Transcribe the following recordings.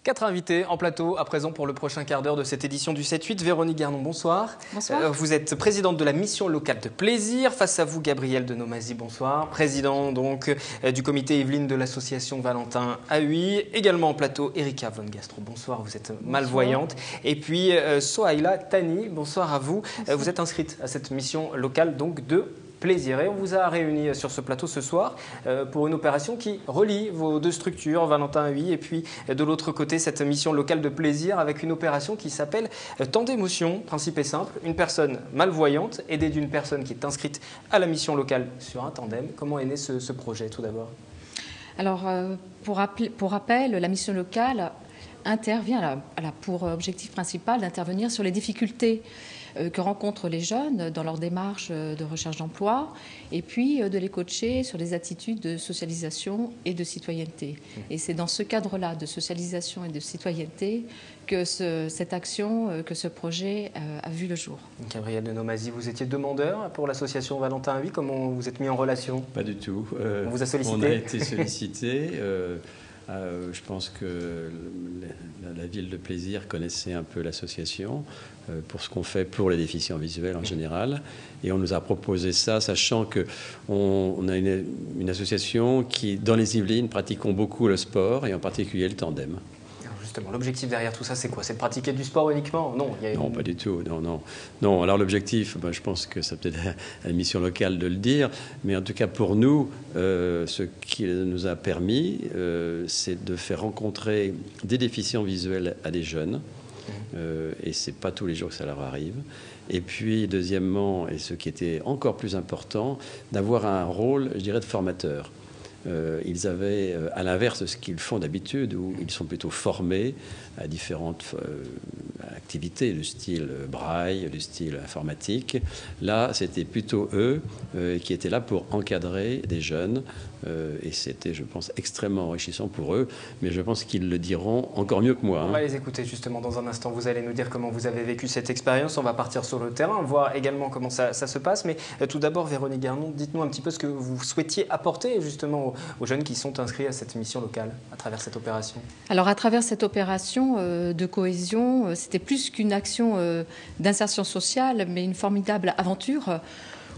Quatre invités en plateau à présent pour le prochain quart d'heure de cette édition du 7-8. Véronique Garnon, bonsoir. Bonsoir. Vous êtes présidente de la mission locale de plaisir. Face à vous, Gabriel Denomazy, bonsoir. Président donc du comité Yveline de l'association Valentin Ahuy. Également en plateau, Erika Von Gastro, bonsoir. Vous êtes malvoyante. Et puis Sohaïla Tani, bonsoir à vous. Bonsoir. Vous êtes inscrite à cette mission locale donc de plaisir. Et on vous a réunis sur ce plateau ce soir pour une opération qui relie vos deux structures, Valentin Ahuy, et puis de l'autre côté, cette mission locale de plaisir avec une opération qui s'appelle Temps d'émotion. Principe est simple, une personne malvoyante aidée d'une personne qui est inscrite à la mission locale sur un tandem. Comment est né ce projet tout d'abord? Alors, pour rappel, la mission locale intervient, elle a pour objectif principal d'intervenir sur les difficultés que rencontrent les jeunes dans leur démarche de recherche d'emploi et puis de les coacher sur les attitudes de socialisation et de citoyenneté. Et c'est dans ce cadre-là de socialisation et de citoyenneté que cette action, que ce projet a vu le jour. Gabriel Denomazy, vous étiez demandeur pour l'association Valentin Ahuy. Comment vous êtes mis en relation? Pas du tout. On vous a sollicité? On a été sollicité. Je pense que la ville de Plaisir connaissait un peu l'association pour ce qu'on fait pour les déficients visuels en général. Et on nous a proposé ça, sachant qu'on a une association qui, dans les Yvelines, pratiquons beaucoup le sport et en particulier le tandem. Justement, l'objectif derrière tout ça, c'est quoi? C'est de pratiquer du sport uniquement? Non, non, pas du tout. Non. Alors l'objectif, je pense que c'est peut-être à la mission locale de le dire, mais en tout cas pour nous, ce qui nous a permis, c'est de faire rencontrer des déficients visuels à des jeunes. Et c'est pas tous les jours que ça leur arrive. Et puis, deuxièmement, et ce qui était encore plus important, d'avoir un rôle, je dirais, de formateur. Ils avaient, à l'inverse de ce qu'ils font d'habitude, où ils sont plutôt formés à différentes activités du style braille, du style informatique. Là, c'était plutôt eux qui étaient là pour encadrer des jeunes. Et c'était, je pense, extrêmement enrichissant pour eux. Mais je pense qu'ils le diront encore mieux que moi. On va les écouter justement dans un instant. Vous allez nous dire comment vous avez vécu cette expérience. On va partir sur le terrain, voir également comment ça se passe. Mais tout d'abord, Véronique Garnon, dites-nous un petit peu ce que vous souhaitiez apporter justement aux jeunes qui sont inscrits à cette mission locale à travers cette opération. Alors à travers cette opération de cohésion, c'était plus qu'une action d'insertion sociale, mais une formidable aventure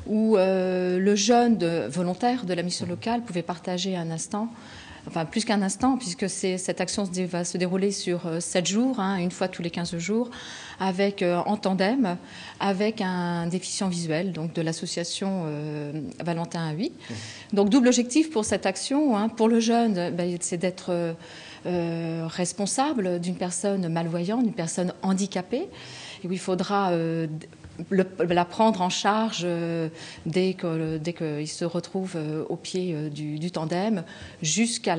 où le jeune volontaire de la mission locale pouvait partager un instant, enfin plus qu'un instant, puisque cette action va se dérouler sur 7 jours, une fois tous les 15 jours, avec, en tandem avec un déficient visuel, donc de l'association Valentin Ahuy. Donc double objectif pour cette action. Pour le jeune, c'est d'être responsable d'une personne malvoyante, d'une personne handicapée, et où il faudra la prendre en charge dès qu'il se retrouve au pied du tandem jusqu'au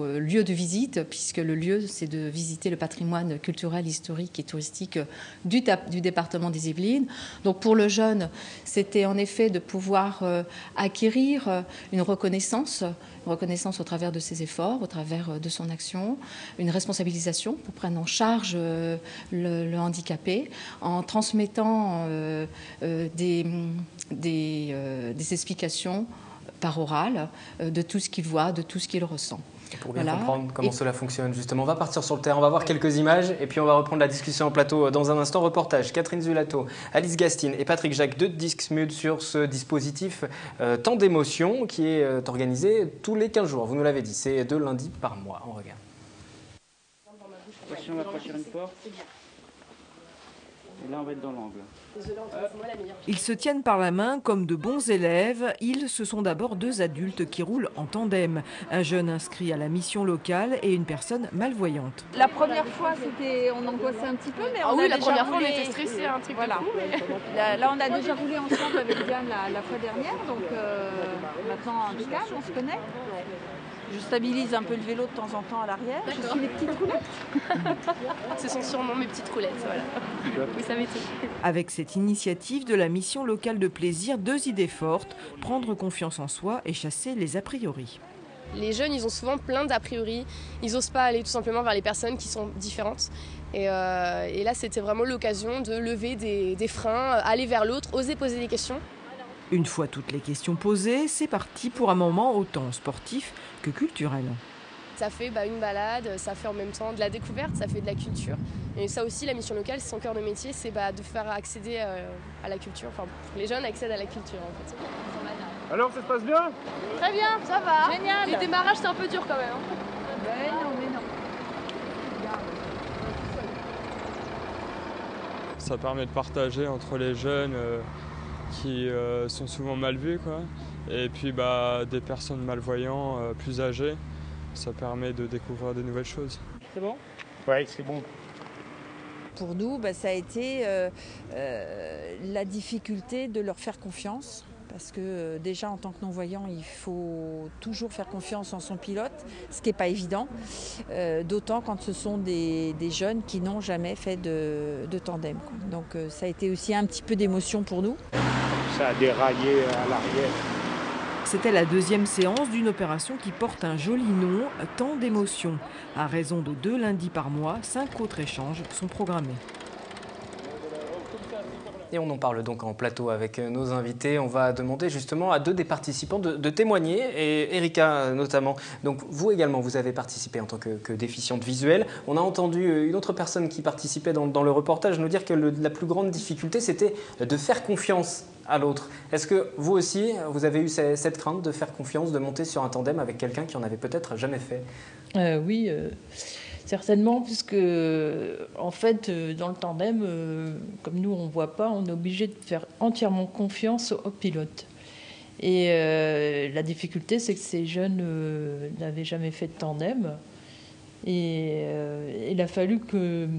lieu de visite, puisque le lieu, c'est de visiter le patrimoine culturel, historique et touristique du département des Yvelines. Donc pour le jeune, c'était en effet de pouvoir acquérir une reconnaissance au travers de ses efforts, au travers de son action, une responsabilisation pour prendre en charge le handicapé en transmettant des explications par oral de tout ce qu'il voit, de tout ce qu'il ressent. Pour bien comprendre comment cela fonctionne, justement, on va partir sur le terrain, on va voir quelques images et puis on va reprendre la discussion en plateau dans un instant. Reportage, Catherine Zulato, Alice Gastine et Patrick Jacques de Dixmude sur ce dispositif Temps d'émotion qui est organisé tous les 15 jours. Vous nous l'avez dit, c'est 2 lundis par mois. On regarde. Attention, on va franchir une porte. Et là, on va être dans l'angle. Ils se tiennent par la main comme de bons élèves. Ce sont d'abord 2 adultes qui roulent en tandem. Un jeune inscrit à la mission locale et une personne malvoyante. La première fois, on angoissait un petit peu, mais la première fois, on était stressés, un truc voilà. Là, on a déjà roulé ensemble avec Diane la fois dernière, donc maintenant, impeccable, on se connaît. Je stabilise un peu le vélo de temps en temps à l'arrière. Je suis les petites roulettes. Ce sont sûrement mes petites roulettes, voilà. Vous savez tout. Avec cette initiative de la mission locale de plaisir, 2 idées fortes, prendre confiance en soi et chasser les a priori. Les jeunes, ils ont souvent plein d'a priori. Ils n'osent pas aller tout simplement vers les personnes qui sont différentes. Et là, c'était vraiment l'occasion de lever des freins, aller vers l'autre, oser poser des questions. Une fois toutes les questions posées, c'est parti pour un moment autant sportif que culturel. Ça fait une balade, ça fait en même temps de la découverte, ça fait de la culture. Et ça aussi, la mission locale, son cœur de métier, c'est de faire accéder à la culture. Enfin, les jeunes accèdent à la culture en fait. Alors, ça se passe bien? Très bien, ça va. Génial. Les démarrages, c'est un peu dur quand même. Mais non. Ça permet de partager entre les jeunes qui sont souvent mal vus, quoi. Et puis des personnes malvoyantes, plus âgées. Ça permet de découvrir de nouvelles choses. C'est bon? Oui, c'est bon. Pour nous, ça a été la difficulté de leur faire confiance. Parce que déjà, en tant que non-voyant, il faut toujours faire confiance en son pilote, ce qui n'est pas évident. D'autant quand ce sont des jeunes qui n'ont jamais fait de tandem. Donc ça a été aussi un petit peu d'émotion pour nous. Ça a déraillé à l'arrière. C'était la deuxième séance d'une opération qui porte un joli nom, Temps d'émotion. À raison de 2 lundis par mois, 5 autres échanges sont programmés. Et on en parle donc en plateau avec nos invités. On va demander justement à 2 des participants de témoigner, et Erika notamment. Donc vous également, vous avez participé en tant que déficiente visuelle. On a entendu une autre personne qui participait dans le reportage nous dire que la plus grande difficulté, c'était de faire confiance à l'autre. Est-ce que vous aussi, vous avez eu cette crainte de faire confiance, de monter sur un tandem avec quelqu'un qui en avait peut-être jamais fait? Oui, certainement, puisque en fait, dans le tandem, comme nous on ne voit pas, on est obligé de faire entièrement confiance au pilote. Et la difficulté, c'est que ces jeunes n'avaient jamais fait de tandem. Et il a fallu que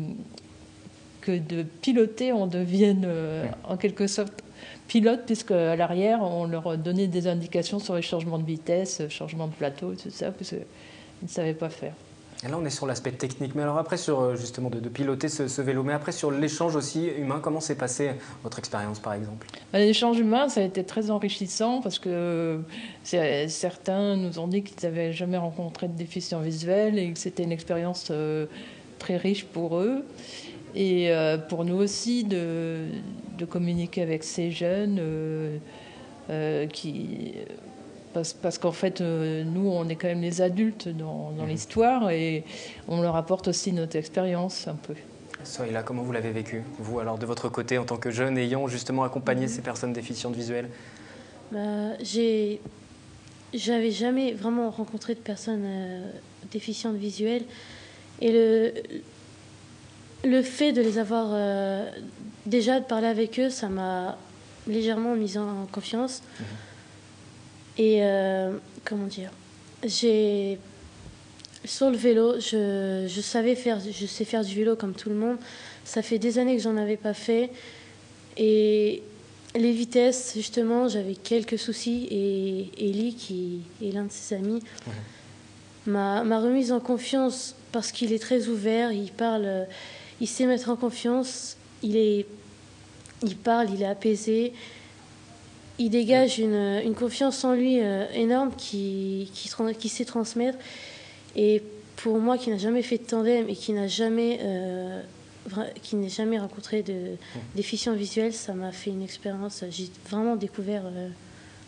de piloter, on devienne en quelque sorte pilote, puisque à l'arrière, on leur donnait des indications sur les changements de vitesse, changement de plateau, tout ça, parce qu'ils ne savaient pas faire. Et là, on est sur l'aspect technique. Mais alors après, sur justement de piloter ce vélo, mais après sur l'échange aussi humain, comment s'est passée votre expérience, par exemple? L'échange humain, ça a été très enrichissant parce que certains nous ont dit qu'ils n'avaient jamais rencontré de déficients visuels et que c'était une expérience très riche pour eux. Et pour nous aussi, de communiquer avec ces jeunes parce qu'en fait, nous, on est quand même les adultes dans l'histoire et on leur apporte aussi notre expérience un peu. Sohaila, comment vous l'avez vécu, vous, alors de votre côté, en tant que jeune ayant justement accompagné ces personnes déficientes visuelles? J'avais jamais vraiment rencontré de personnes déficientes visuelles. Et le fait de les avoir, déjà de parler avec eux, ça m'a légèrement mise en confiance. Et comment dire, sur le vélo, je sais faire du vélo comme tout le monde. Ça fait des années que j'en avais pas fait. Et les vitesses, justement, j'avais quelques soucis. Et Eli, qui est l'un de ses amis, m'a remise en confiance parce qu'il est très ouvert, il parle, il sait mettre en confiance, il parle, il est apaisé. Il dégage une confiance en lui énorme qui sait transmettre. Et pour moi, qui n'a jamais fait de tandem et qui n'a jamais rencontré de déficients visuels, ça m'a fait une expérience. J'ai vraiment découvert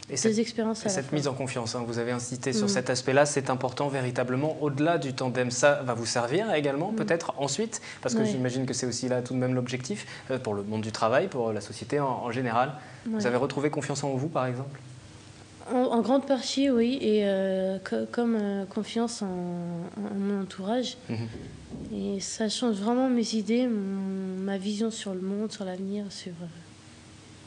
deux expériences à la fois. Cette mise en confiance, vous avez insisté sur cet aspect-là, c'est important véritablement. Au-delà du tandem, ça va vous servir également peut-être ensuite, parce que j'imagine que c'est aussi là tout de même l'objectif pour le monde du travail, pour la société en général. Vous avez retrouvé confiance en vous, par exemple? En grande partie, oui, et comme confiance en mon entourage. Et ça change vraiment mes idées, ma vision sur le monde, sur l'avenir, sur...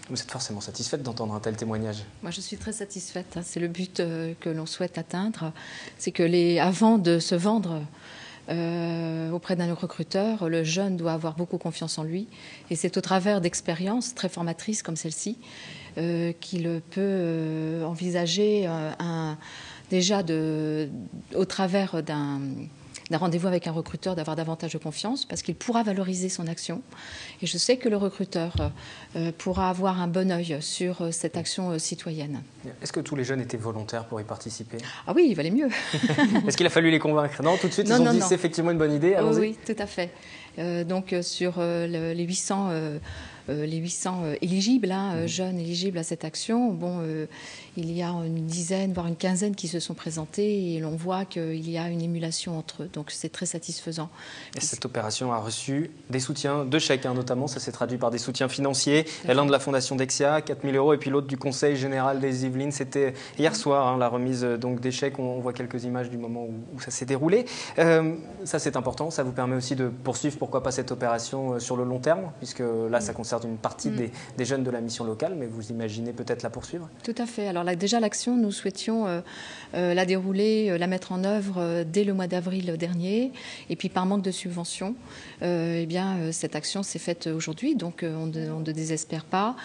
Vous êtes forcément satisfaite d'entendre un tel témoignage? Moi, je suis très satisfaite. C'est le but que l'on souhaite atteindre. C'est que avant de se vendre auprès d'un recruteur, le jeune doit avoir beaucoup confiance en lui. Et c'est au travers d'expériences très formatrices comme celle-ci qu'il peut envisager déjà au travers d'un rendez-vous avec un recruteur, d'avoir davantage de confiance parce qu'il pourra valoriser son action. Et je sais que le recruteur pourra avoir un bon œil sur cette action citoyenne. Est-ce que tous les jeunes étaient volontaires pour y participer? Ah oui, il valait mieux. Est-ce qu'il a fallu les convaincre? Non, tout de suite, ils ont dit c'est effectivement une bonne idée. Oui, tout à fait. Donc sur les 800 les 800 éligibles, jeunes éligibles à cette action. Bon, il y a une dizaine, voire une quinzaine qui se sont présentés et l'on voit qu'il y a une émulation entre eux. Donc c'est très satisfaisant. Et cette opération a reçu des soutiens de chacun, notamment. Ça s'est traduit par des soutiens financiers. L'un de la Fondation Dexia, 4 000 €, et puis l'autre du Conseil général des Yvelines. C'était hier soir, la remise donc, des chèques. On voit quelques images du moment où ça s'est déroulé. Ça, c'est important. Ça vous permet aussi de poursuivre, pourquoi pas, cette opération sur le long terme, puisque là, ça concerne une partie des jeunes de la mission locale, mais vous imaginez peut-être la poursuivre? Tout à fait. Alors là, déjà, l'action, nous souhaitions la dérouler, la mettre en œuvre dès le mois d'avril dernier. Et puis, par manque de subventions, cette action s'est faite aujourd'hui, donc on ne désespère pas.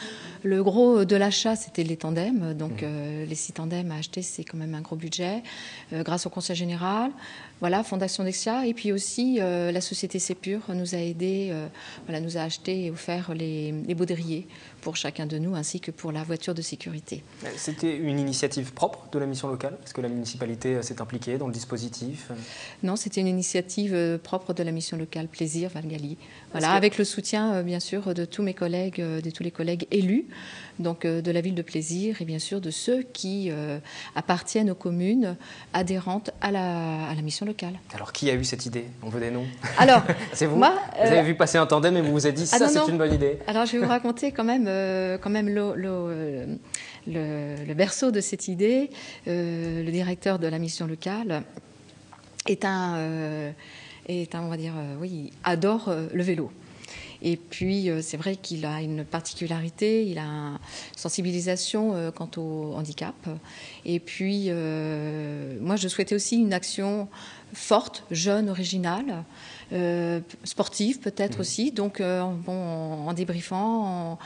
Le gros de l'achat, c'était les tandems. Donc, les 6 tandems à acheter, c'est quand même un gros budget. Grâce au Conseil général, voilà, Fondation Dexia, et puis aussi la société Sépure nous a aidés, nous a acheté et offert les baudriers pour chacun de nous, ainsi que pour la voiture de sécurité. C'était une initiative propre de la mission locale? Est-ce que la municipalité s'est impliquée dans le dispositif? Non, c'était une initiative propre de la mission locale Plaisir Valgali. Voilà, avec le soutien, bien sûr, de tous mes collègues, de tous les collègues élus, donc de la ville de Plaisir, et bien sûr de ceux qui appartiennent aux communes adhérentes à la mission locale. Alors, qui a eu cette idée? On veut des noms. Alors, c'est vous? Vous avez vu passer un tandem et vous vous êtes dit, ça, c'est une bonne idée. Alors, je vais vous raconter quand même le berceau de cette idée. Le directeur de la mission locale adore le vélo. Et puis, c'est vrai qu'il a une particularité, il a une sensibilisation quant au handicap. Et puis, moi, je souhaitais aussi une action forte, jeune, originale, sportive peut-être aussi. Donc, en débriefant,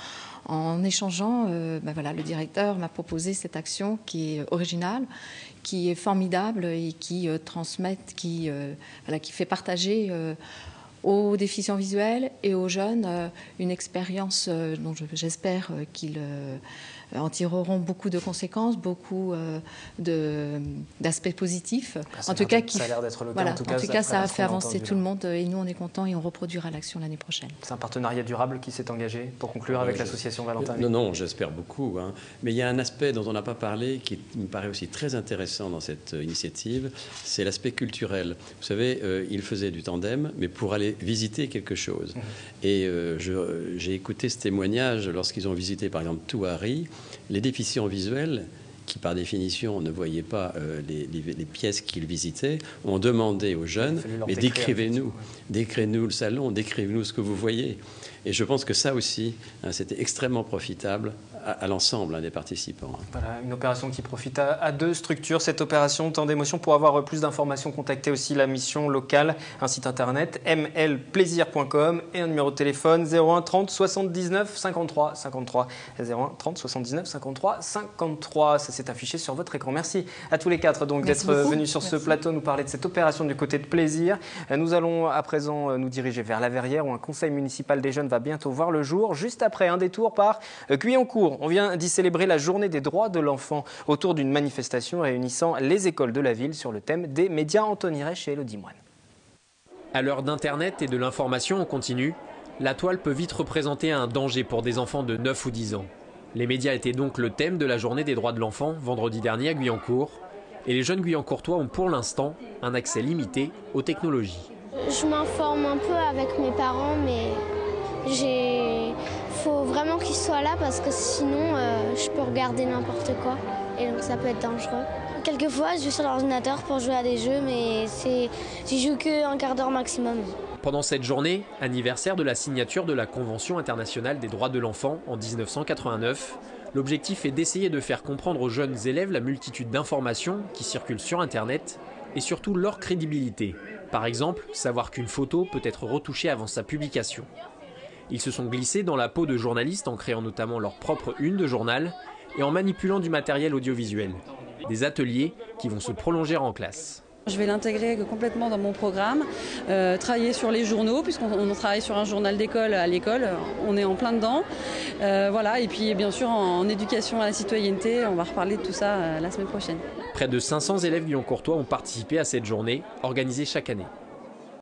en échangeant, le directeur m'a proposé cette action qui est originale, qui est formidable et qui qui fait partager aux déficients visuels et aux jeunes une expérience dont j'espère qu'ils en tireront beaucoup de conséquences, beaucoup d'aspects positifs. Ça a l'air d'être le cas. En tout cas, ça a fait avancer tout le monde et nous, on est contents et on reproduira l'action l'année prochaine. C'est un partenariat durable qui s'est engagé pour conclure avec l'association Valentin. Non, j'espère beaucoup. Mais il y a un aspect dont on n'a pas parlé qui me paraît aussi très intéressant dans cette initiative, c'est l'aspect culturel. Vous savez, il faisait du tandem, mais pour aller visiter quelque chose. Et j'ai écouté ce témoignage lorsqu'ils ont visité, par exemple, Touari. Les déficients visuels, qui par définition ne voyaient pas les pièces qu'ils visitaient, ont demandé aux jeunes, mais décrivez-nous le salon, décrivez-nous ce que vous voyez. Et je pense que ça aussi, c'était extrêmement profitable à l'ensemble des participants. Voilà, une opération qui profite à 2 structures. Cette opération, tant d'émotions. Pour avoir plus d'informations, contactez aussi la mission locale, un site internet mlplaisir.com et un numéro de téléphone 01 30 79 53 53. 01 30 79 53 53. Ça s'est affiché sur votre écran. Merci à tous les 4 d'être venus sur ce plateau nous parler de cette opération du côté de Plaisir. Nous allons à présent nous diriger vers la Verrière où un conseil municipal des jeunes va bientôt voir le jour. Juste après un détour par Guyancourt. On vient d'y célébrer la journée des droits de l'enfant autour d'une manifestation réunissant les écoles de la ville sur le thème des médias. Anthony Reich et Elodie Moine. À l'heure d'Internet et de l'information en continu, la toile peut vite représenter un danger pour des enfants de 9 ou 10 ans. Les médias étaient donc le thème de la journée des droits de l'enfant vendredi dernier à Guyancourt. Et les jeunes Guyancourtois ont pour l'instant un accès limité aux technologies. Je m'informe un peu avec mes parents, mais faut vraiment qu'ils soient là parce que sinon je peux regarder n'importe quoi et donc ça peut être dangereux. Quelquefois je joue sur l'ordinateur pour jouer à des jeux mais j'y joue qu'un quart d'heure maximum. Pendant cette journée, anniversaire de la signature de la Convention internationale des droits de l'enfant en 1989, l'objectif est d'essayer de faire comprendre aux jeunes élèves la multitude d'informations qui circulent sur Internet et surtout leur crédibilité. Par exemple, savoir qu'une photo peut être retouchée avant sa publication. Ils se sont glissés dans la peau de journalistes en créant notamment leur propre une de journal et en manipulant du matériel audiovisuel. Des ateliers qui vont se prolonger en classe. Je vais l'intégrer complètement dans mon programme, travailler sur les journaux, puisqu'on travaille sur un journal d'école à l'école, on est en plein dedans. Voilà, et puis bien sûr en éducation à la citoyenneté, on va reparler de tout ça la semaine prochaine. Près de 500 élèves guyancourtois ont participé à cette journée, organisée chaque année.